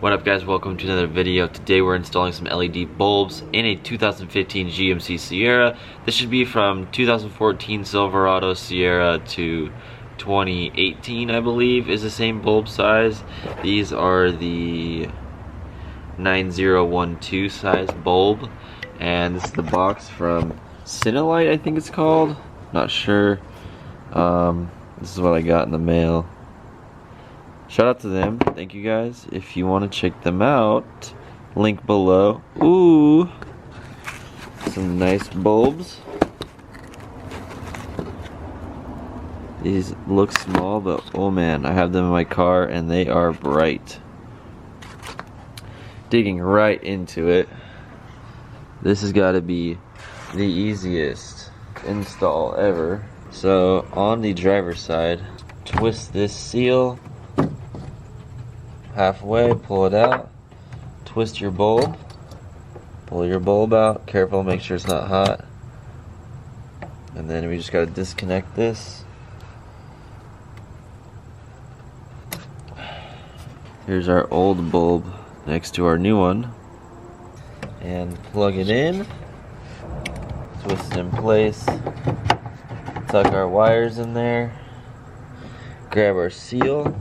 What up guys, welcome to another video. Today we're installing some LED bulbs in a 2015 GMC Sierra. This should be from 2014 Silverado Sierra to 2018 I believe is the same bulb size. These are the 9012 size bulb, and this is the box from Headlight, I think it's called. Not sure. This is what I got in the mail. Shout out to them, thank you guys. If you want to check them out, link below. Ooh, some nice bulbs. These look small, but oh man, I have them in my car and they are bright. Digging right into it. This has got to be the easiest install ever. So on the driver's side, twist this seal halfway, pull it out, twist your bulb, pull your bulb out, careful, make sure it's not hot, and then we just got to disconnect this. Here's our old bulb next to our new one, and plug it in, twist it in place, tuck our wires in there, grab our seal,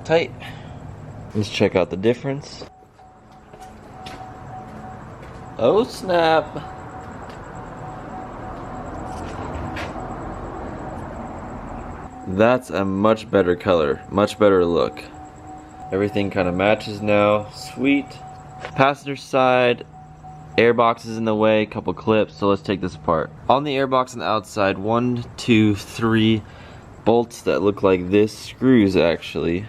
tight. Let's check out the difference. Oh snap! That's a much better color, much better look. Everything kind of matches now. Sweet. Passenger side, airbox is in the way, couple clips, so let's take this apart. On the airbox on the outside, 1, 2, 3 bolts that look like this, screws actually,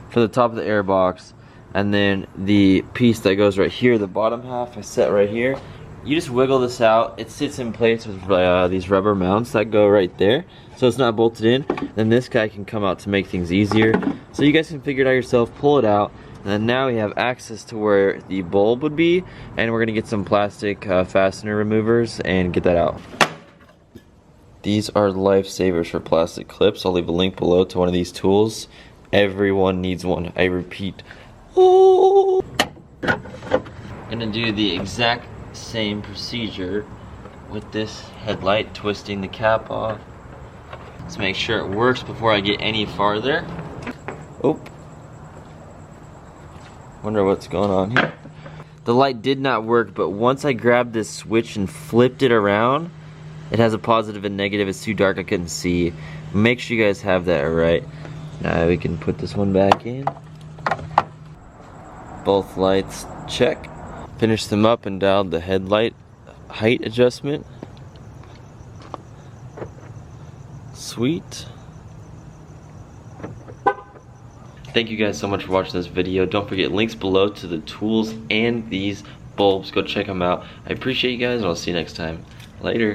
for the top of the airbox, and then the piece that goes right here, the bottom half I set right here. You just wiggle this out, it sits in place with these rubber mounts that go right there, so it's not bolted in. Then this guy can come out to make things easier, so you guys can figure it out yourself, pull it out, and then now we have access to where the bulb would be, and we're gonna get some plastic fastener removers and get that out. These are lifesavers for plastic clips. I'll leave a link below to one of these tools. Everyone needs one, I repeat. Oh. Gonna do the exact same procedure with this headlight, twisting the cap off. Let's make sure it works before I get any farther. Oh. Wonder what's going on here. The light did not work, but once I grabbed this switch and flipped it around, it has a positive and negative. It's too dark, I couldn't see. Make sure you guys have that right. Now we can put this one back in. Both lights check. Finish them up and dialed the headlight height adjustment. Sweet. Thank you guys so much for watching this video. Don't forget links below to the tools and these bulbs. Go check them out. I appreciate you guys, and I'll see you next time. Later.